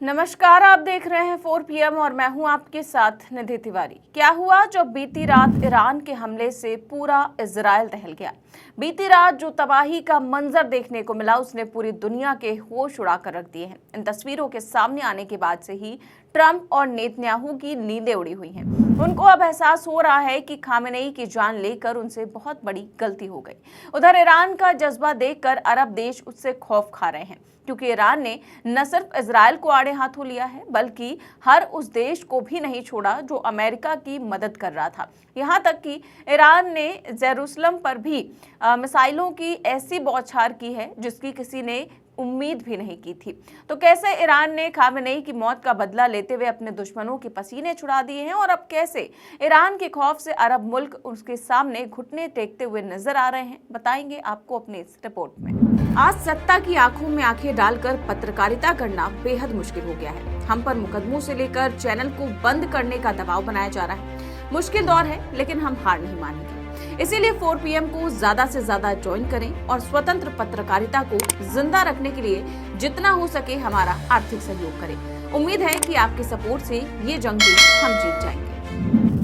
नमस्कार, आप देख रहे हैं 4 PM और मैं हूं आपके साथ निधि तिवारी। क्या हुआ जब बीती रात ईरान के हमले से पूरा इजराइल दहल गया। बीती रात जो तबाही का मंजर देखने को मिला उसने पूरी दुनिया के होश उड़ा कर रख दिए हैं। इन तस्वीरों के सामने आने के बाद से ही ट्रंप और नेतन्याहू की नींदें उड़ी हुई हैं। उनको अब एहसास हो रहा है कि खामेनेई की जान लेकर उनसे बहुत बड़ी गलती हो गई। उधर ईरान का जज्बा देखकर अरब देश उससे खौफ खा रहे हैं, क्योंकि ईरान ने न सिर्फ इजराइल को आड़े हाथों लिया है बल्कि हर उस देश को भी नहीं छोड़ा जो अमेरिका की मदद कर रहा था। यहाँ तक कि ईरान ने जेरूसलम पर भी मिसाइलों की ऐसी बौछार की है जिसकी किसी ने उम्मीद भी नहीं की थी। तो कैसे ईरान ने खामेनेई की मौत का बदला लेते हुए अपने दुश्मनों के पसीने छुड़ा दिए हैं और अब कैसे ईरान के खौफ से अरब मुल्क उसके सामने घुटने टेकते हुए नजर आ रहे हैं, बताएंगे आपको अपनी इस रिपोर्ट में। आज सत्ता की आंखों में आंखें डालकर पत्रकारिता करना बेहद मुश्किल हो गया है। हम पर मुकदमों से लेकर चैनल को बंद करने का दबाव बनाया जा रहा है। मुश्किल दौर है, लेकिन हम हार नहीं मानेंगे। इसीलिए 4 PM को ज्यादा से ज्यादा ज्वाइन करें और स्वतंत्र पत्रकारिता को जिंदा रखने के लिए जितना हो सके हमारा आर्थिक सहयोग करें। उम्मीद है कि आपके सपोर्ट से ये जंग भी हम जीत जाएंगे।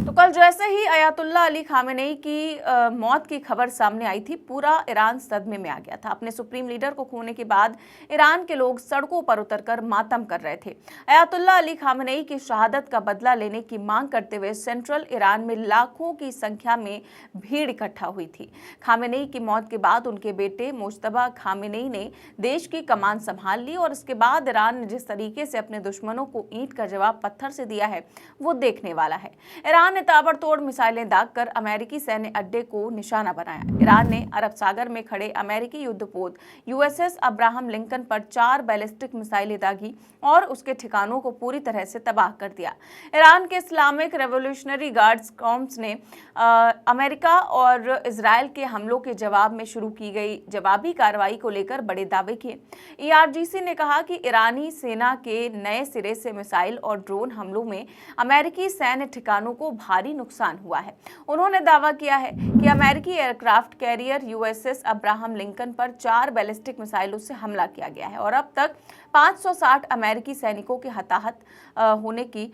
तो कल जैसे ही अयातुल्ला अली खामेनेई की मौत की खबर सामने आई थी, पूरा ईरान सदमे में आ गया था। अपने सुप्रीम लीडर को खोने के बाद ईरान के लोग सड़कों पर उतरकर मातम कर रहे थे। अयातुल्ला अली खामेनेई की शहादत का बदला लेने की मांग करते हुए सेंट्रल ईरान में लाखों की संख्या में भीड़ इकट्ठा हुई थी। खामेनेई की मौत के बाद उनके बेटे मुज्तबा खामेनेई ने देश की कमान संभाल ली और इसके बाद ईरान ने जिस तरीके से अपने दुश्मनों को ईंट का जवाब पत्थर से दिया है वो देखने वाला है। ईरान ने ताबड़तोड़ मिसाइलें दागकर अमेरिकी सैन्य अड्डे को निशाना बनाया। ईरान ने अरब सागर में खड़े अमेरिकी युद्धपोत USS अब्राहम लिंकन पर 4 बैलिस्टिक मिसाइलें दागी और उसके ठिकानों को पूरी तरह से तबाह कर दिया। ईरान के इस्लामिक रेवोल्यूशनरी गार्ड्स कॉर्प्स ने अमेरिका और इजराइल के हमलों के जवाब में शुरू की गई जवाबी कार्रवाई को लेकर बड़े दावे किए। ERGC ने कहा कि ईरानी सेना के नए सिरे से मिसाइल और ड्रोन हमलों में अमेरिकी सैन्य ठिकानों को भारी नुकसान हुआ है। उन्होंने दावा किया है कि अमेरिकी aircraft carrier USS Abraham Lincoln पर 4 बैलिस्टिक मिसाइलों से हमला किया गया है और अब तक 560 अमेरिकी सैनिकों के हताहत होने की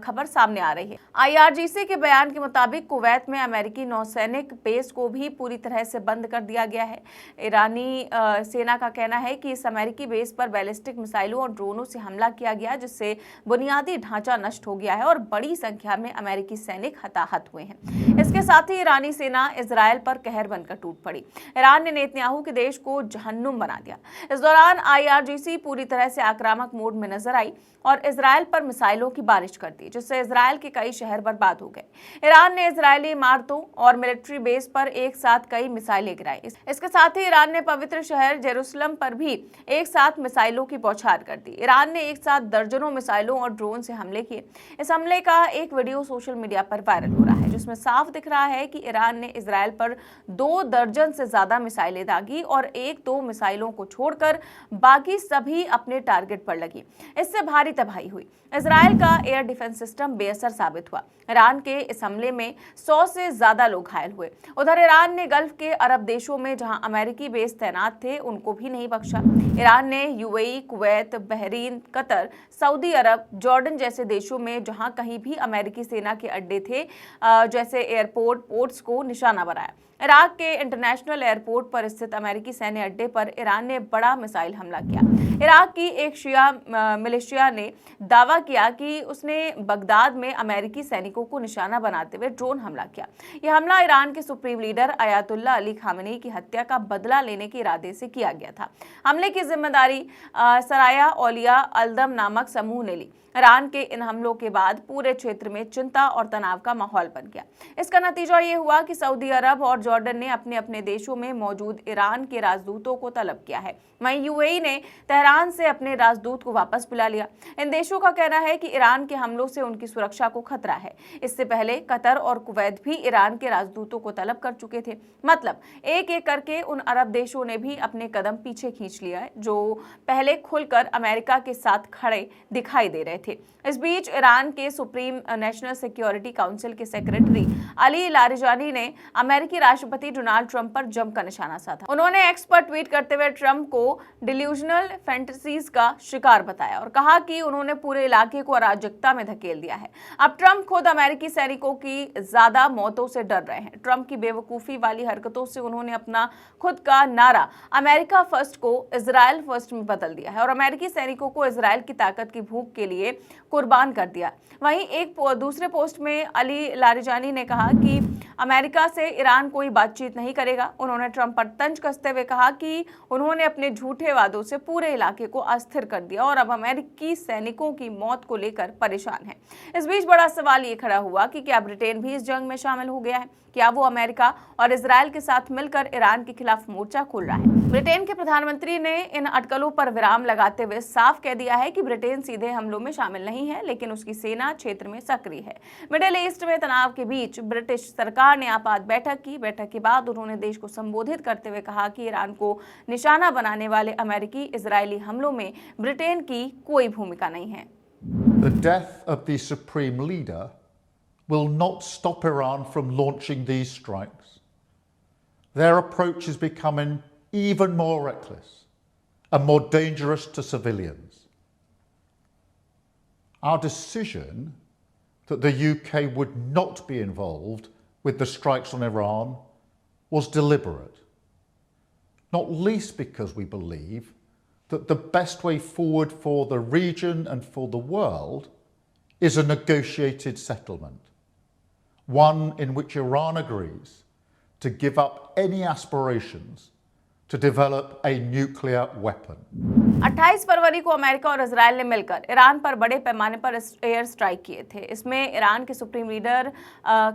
खबर सामने आ रही है। IRGC के बयान के मुताबिक कुवैत में अमेरिकी नौसैनिक बेस को भी पूरी तरह से बंद कर दिया गया है। ईरानी सेना का कहना है कि इस अमेरिकी बेस पर बैलिस्टिक मिसाइलों और ड्रोनों से हमला किया गया, जिससे बुनियादी ढांचा नष्ट हो गया है और बड़ी संख्या में अमेरिकी सैनिक हताहत हुए हैं। इसके साथ ही ईरानी सेना इजराइल पर कहर बनकर टूट पड़ी। ईरान ने नेतन्याहू के देश को जहन्नुम बना दिया। इस दौरान IRGC पूरी तरह से आक्रामक मोड में नजर आई और इजराइल पर मिसाइलों की बारिश कर दी, जिससे इजराइल के कई शहर बर्बाद हो गए। ईरान ने इजरायली इमारतों और मिलिट्री बेस पर एक साथ कई मिसाइलें गिराई। इसके साथ ही ईरान ने पवित्र शहर जेरूसलम पर भी एक साथ मिसाइलों की बौछार कर दी। ईरान ने एक साथ दर्जनों मिसाइलों और ड्रोन से हमले किए। इस हमले का एक वीडियो सोशल मीडिया पर वायरल हो रहा है, जिसमें साफ दिख रहा है कि ईरान ने इजराइल पर 2 दर्जन से ज्यादा मिसाइलें दागी और 1-2 मिसाइलों को छोड़कर बाकी सभी अपने टारगेट पर लगी। इससे भारी तबाही हुई। इजराइल का एयर डिफेंस सिस्टम बेअसर साबित हुआ। ईरान के इस हमले में 100 से ज्यादा लोग घायल हुए। उधर ईरान ने गल्फ के अरब देशों में जहां अमेरिकी बेस तैनात थे उनको भी नहीं बख्शा। ईरान ने UAE, Kuwait, Bahrain, Qatar, Saudi Arabia, Jordan जैसे देशों में जहां कहीं भी अमेरिकी सेना के अड्डे थे जैसे एयरपोर्ट, पोर्ट्स को निशाना बनाया। इराक के इंटरनेशनल एयरपोर्ट पर स्थित अमेरिकी सैन्य अड्डे पर ईरान ने बड़ा मिसाइल हमला किया। इराक की एक शिया मिलिशिया ने दावा किया कि उसने बगदाद में अमेरिकी सैनिकों को निशाना बनाते हुए ड्रोन हमला किया। यह हमला ईरान के supreme leader Ayatollah Ali Khamenei की हत्या का बदला लेने के इरादे से किया गया था। हमले की जिम्मेदारी सराया औलिया अल्दम नामक समूह ने ली। ईरान के इन हमलों के बाद पूरे क्षेत्र में चिंता और तनाव का माहौल बन गया। इसका नतीजा ये हुआ कि सऊदी अरब और जॉर्डन ने अपने अपने देशों में मौजूद ईरान के राजदूतों को तलब किया है। वहीं UAE ने तेहरान से अपने राजदूत को वापस बुला लिया। इन देशों का कहना है कि ईरान के हमलों से उनकी सुरक्षा को खतरा है। इससे पहले कतर और कुवैत भी ईरान के राजदूतों को तलब कर चुके थे। मतलब एक एक करके उन अरब देशों ने भी अपने कदम पीछे खींच लिया है, जो पहले खुलकर अमेरिका के साथ खड़े दिखाई दे रहे थे। इस बीच ईरान के सुप्रीम नेशनल सिक्योरिटी काउंसिल के सेक्रेटरी अली लारिजानी ने अमेरिकी राष्ट्रपति डोनाल्ड ट्रंप पर जमकर निशाना साधा। उन्होंने एक्स पर ट्वीट करते हुए ट्रंप को डिल्यूजनल फैंटेसीज का शिकार बताया और कहा कि उन्होंने पूरे इलाके को अराजकता में धकेल दिया है। अब ट्रंप खुद अमेरिकी सैनिकों की ज्यादा मौतों से डर रहे हैं। ट्रंप की बेवकूफी वाली हरकतों से उन्होंने अपना खुद का नारा अमेरिका फर्स्ट को इजराइल फर्स्ट में बदल दिया है और अमेरिकी सैनिकों को इजराइल की ताकत की भूख के लिए कुर्बान कर दिया। वहीं एक दूसरे पोस्ट में अली लारिजानी ने कहा कि अमेरिका से ईरान कोई बातचीत नहीं करेगा। उन्होंने ट्रंप पर तंज कसते हुए कहा कि उन्होंने अपने झूठे वादों से पूरे इलाके को अस्थिर कर दिया और अब अमेरिकी सैनिकों की मौत को लेकर परेशान है। इस बीच बड़ा सवाल ये खड़ा हुआ कि क्या ब्रिटेन भी इस जंग में शामिल हो गया है? क्या वो अमेरिका और इजराइल के साथ मिलकर ईरान के खिलाफ मोर्चा खोल रहा है? ब्रिटेन के प्रधानमंत्री ने इन अटकलों पर विराम लगाते हुए साफ कह दिया है कि ब्रिटेन सीधे हमलों में शामिल नहीं है, लेकिन उसकी सेना क्षेत्र में सक्रिय है। मिडिल ईस्ट में तनाव के बीच ब्रिटिश सरकार ने आपात बैठक की। बैठक के बाद उन्होंने देश को संबोधित करते हुए कहा कि ईरान को निशाना बनाने वाले अमेरिकी इजरायली हमलों में ब्रिटेन की कोई भूमिका नहीं है। The death of the supreme leader will not stop Iran from launching these strikes. Their approach is becoming even more reckless and more dangerous to civilians. Our decision that the UK would not be involved with the strikes on Iran was deliberate, not least because we believe that the best way forward for the region and for the world is a negotiated settlement, one in which Iran agrees to give up any aspirations to develop a nuclear weapon. 28 फरवरी को America और Israel ने मिलकर Iran पर बड़े पैमाने पर air strike किए थे। इसमें ईरान के सुप्रीम लीडर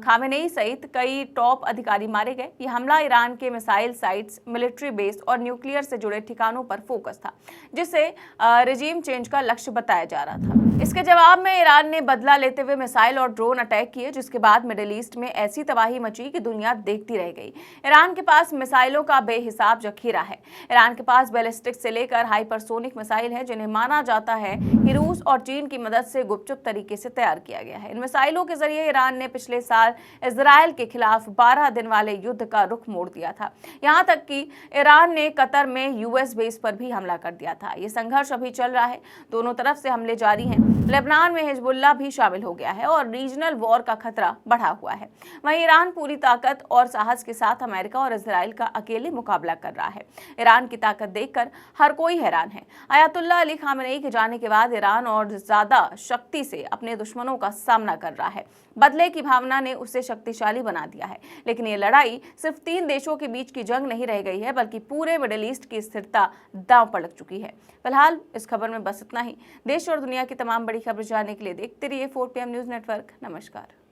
खामेनेई सहित कई टॉप अधिकारी मारे गए। यह हमला ईरान के मिसाइल साइट्स, मिलिट्री बेस और न्यूक्लियर से जुड़े ठिकानों पर फोकस था, जिसे रेजिम चेंज का लक्ष्य बताया जा रहा था। इसके जवाब में ईरान ने बदला लेते हुए मिसाइल और ड्रोन अटैक किए, जिसके बाद मिडिल ईस्ट में ऐसी तबाही मची कि दुनिया देखती रह गई। ईरान के पास मिसाइलों का बेहिसाब जखीरा है। ईरान के पास बैलिस्टिक से लेकर हाइपरसोनिक मिसाइल है, जिन्हें माना जाता है कि रूस और चीन की मदद से गुपचुप तरीके से तैयार किया गया है। इन मिसाइलों के जरिए ईरान ने पिछले साल इजराइल के खिलाफ 12 दिन वाले युद्ध का रुख मोड़ दिया था। यहां तक कि ईरान ने कतर में यूएस बेस पर भी हमला कर दिया था। ये संघर्ष अभी चल रहा है, दोनों तरफ से हमले जारी हैं। लेबनान में हिजबुल्लाह भी शामिल हो गया है और रीजनल वॉर का खतरा बढ़ा हुआ है। वहीं ईरान पूरी ताकत और साहस के साथ अमेरिका और इजराइल का अकेले मुकाबला कर रहा है। ईरान की ताकत देखकर हर कोई हैरान है। अयातुल्लाह अली खामेनेई के जाने के बाद ईरान और ज्यादा शक्ति से अपने दुश्मनों का सामना कर रहा है। बदले की भावना ने उसे शक्तिशाली बना दिया है। लेकिन ये लड़ाई सिर्फ 3 देशों के बीच की जंग नहीं रह गई है, बल्कि पूरे मिडिल ईस्ट की स्थिरता दांव पर लग चुकी है। फिलहाल इस खबर में बस इतना ही। देश और दुनिया की तमाम बड़ी खबर जानने के लिए देखते रहिए 4PM न्यूज नेटवर्क। नमस्कार।